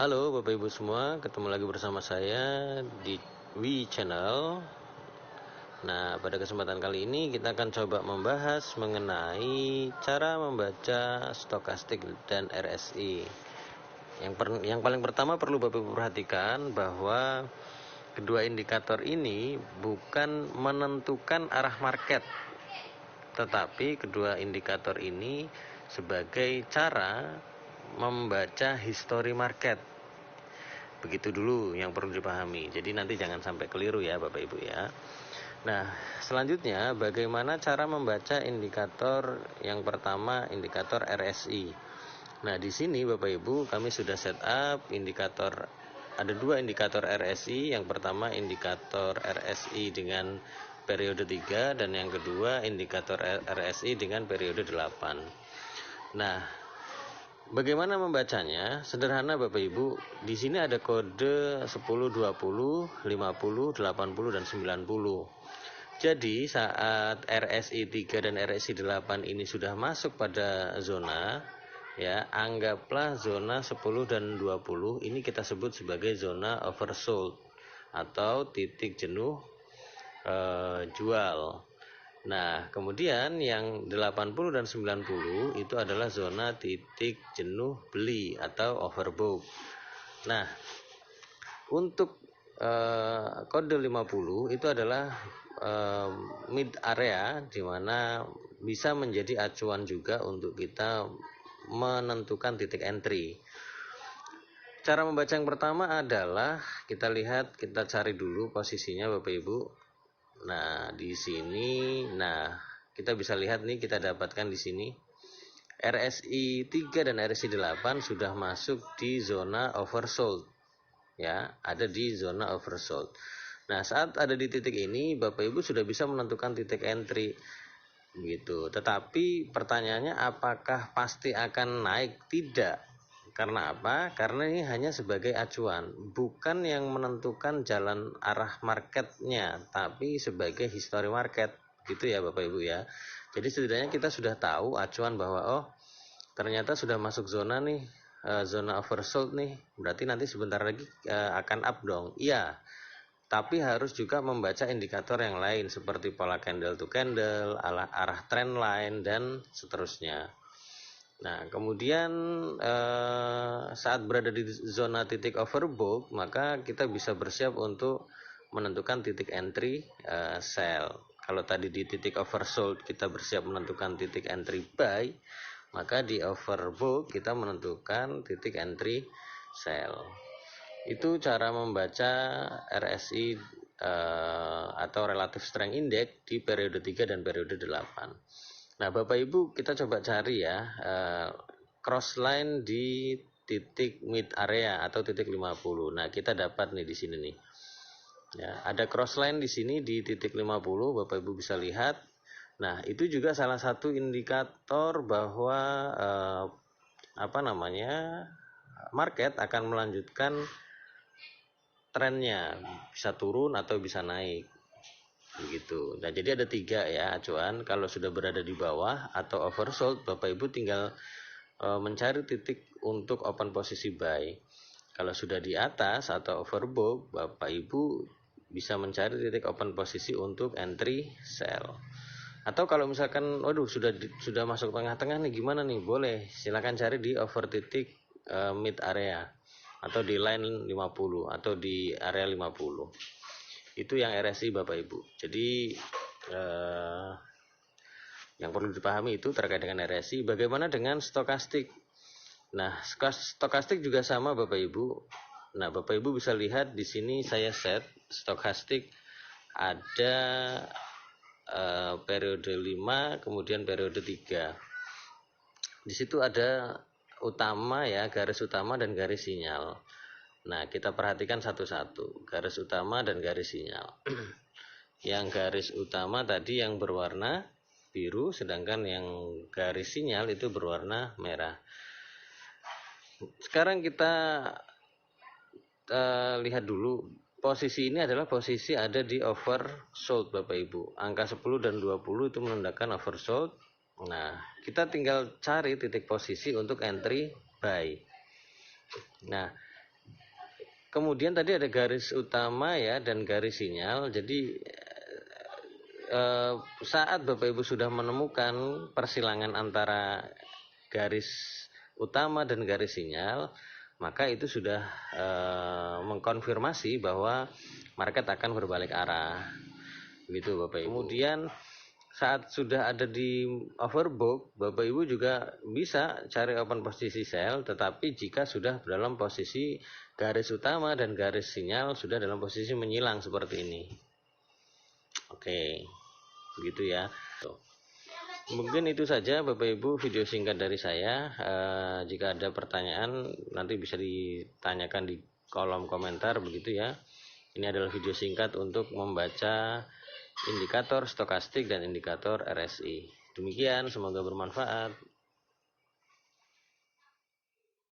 Halo Bapak Ibu semua, ketemu lagi bersama saya di Wi Channel. Nah, pada kesempatan kali ini kita akan coba membahas mengenai cara membaca stokastik dan RSI. Yang paling pertama perlu Bapak Ibu perhatikan bahwa kedua indikator ini bukan menentukan arah market, tetapi kedua indikator ini sebagai cara membaca history market. Begitu dulu yang perlu dipahami. Jadi nanti jangan sampai keliru ya Bapak Ibu ya. Nah, selanjutnya bagaimana cara membaca indikator yang pertama, indikator RSI. Nah, di sini Bapak Ibu kami sudah set up indikator, ada dua indikator RSI. Yang pertama indikator RSI dengan periode 3 dan yang kedua indikator RSI dengan periode 8. Nah, bagaimana membacanya? Sederhana Bapak Ibu. Di sini ada kode 10, 20, 50, 80 dan 90. Jadi saat RSI 3 dan RSI 8 ini sudah masuk pada zona, ya, anggaplah zona 10 dan 20 ini kita sebut sebagai zona oversold atau titik jenuh jual. Nah, kemudian yang 80 dan 90 itu adalah zona titik jenuh beli atau overbought. Nah, untuk kode 50 itu adalah mid area, di mana bisa menjadi acuan juga untuk kita menentukan titik entry. Cara membaca yang pertama adalah kita cari dulu posisinya Bapak Ibu. Nah, di sini, kita bisa lihat nih, kita dapatkan di sini RSI 3 dan RSI 8 sudah masuk di zona oversold. Ya, ada di zona oversold. Nah, saat ada di titik ini, Bapak Ibu sudah bisa menentukan titik entry. Begitu. Tetapi pertanyaannya apakah pasti akan naik? Tidak. Karena apa? Karena ini hanya sebagai acuan, bukan yang menentukan jalan arah marketnya, tapi sebagai history market, gitu ya Bapak Ibu ya. Jadi setidaknya kita sudah tahu acuan bahwa ternyata sudah masuk zona nih, zona oversold nih, berarti nanti sebentar lagi akan up dong. Iya, tapi harus juga membaca indikator yang lain seperti pola candle to candle, arah trend line dan seterusnya. Nah, kemudian saat berada di zona titik overbought, maka kita bisa bersiap untuk menentukan titik entry sell. Kalau tadi di titik oversold kita bersiap menentukan titik entry buy, maka di overbought kita menentukan titik entry sell. Itu cara membaca RSI atau Relative Strength Index di periode 3 dan periode 8. Nah, Bapak Ibu, kita coba cari ya crossline di titik mid area atau titik 50. Nah, kita dapat nih di sini nih. Ya, ada crossline di sini di titik 50, Bapak Ibu bisa lihat. Nah, itu juga salah satu indikator bahwa market akan melanjutkan trennya, bisa turun atau bisa naik. Begitu. Nah, jadi ada 3 ya acuan. Kalau sudah berada di bawah atau oversold, Bapak Ibu tinggal mencari titik untuk open posisi buy. Kalau sudah di atas atau overbought, Bapak Ibu bisa mencari titik open posisi untuk entry sell. Atau kalau misalkan sudah masuk tengah-tengah nih, gimana nih? Boleh, silakan cari di over titik mid area atau di line 50 atau di area 50. Itu yang RSI Bapak Ibu. Jadi yang perlu dipahami itu terkait dengan RSI. Bagaimana dengan stokastik? Nah, stokastik juga sama Bapak Ibu. Nah, Bapak Ibu bisa lihat di sini saya set stokastik ada periode 5 kemudian periode 3. Di situ ada utama ya, garis utama dan garis sinyal. Nah, kita perhatikan satu-satu, garis utama dan garis sinyal. Yang garis utama tadi yang berwarna biru, sedangkan yang garis sinyal itu berwarna merah. Sekarang kita lihat dulu, posisi ini adalah posisi ada di oversold Bapak Ibu. Angka 10 dan 20 itu menandakan oversold. Nah, kita tinggal cari titik posisi untuk entry buy. Nah, kemudian tadi ada garis utama ya dan garis sinyal. Jadi saat Bapak Ibu sudah menemukan persilangan antara garis utama dan garis sinyal, maka itu sudah mengkonfirmasi bahwa market akan berbalik arah. Begitu Bapak Ibu. Kemudian saat sudah ada di overbought, Bapak Ibu juga bisa cari open posisi sell, tetapi jika sudah dalam posisi garis utama dan garis sinyal sudah dalam posisi menyilang seperti ini. Oke, begitu ya. Mungkin itu saja Bapak Ibu video singkat dari saya. Jika ada pertanyaan nanti bisa ditanyakan di kolom komentar begitu ya. Ini adalah video singkat untuk membaca indikator stokastik dan indikator RSI. Demikian, semoga bermanfaat.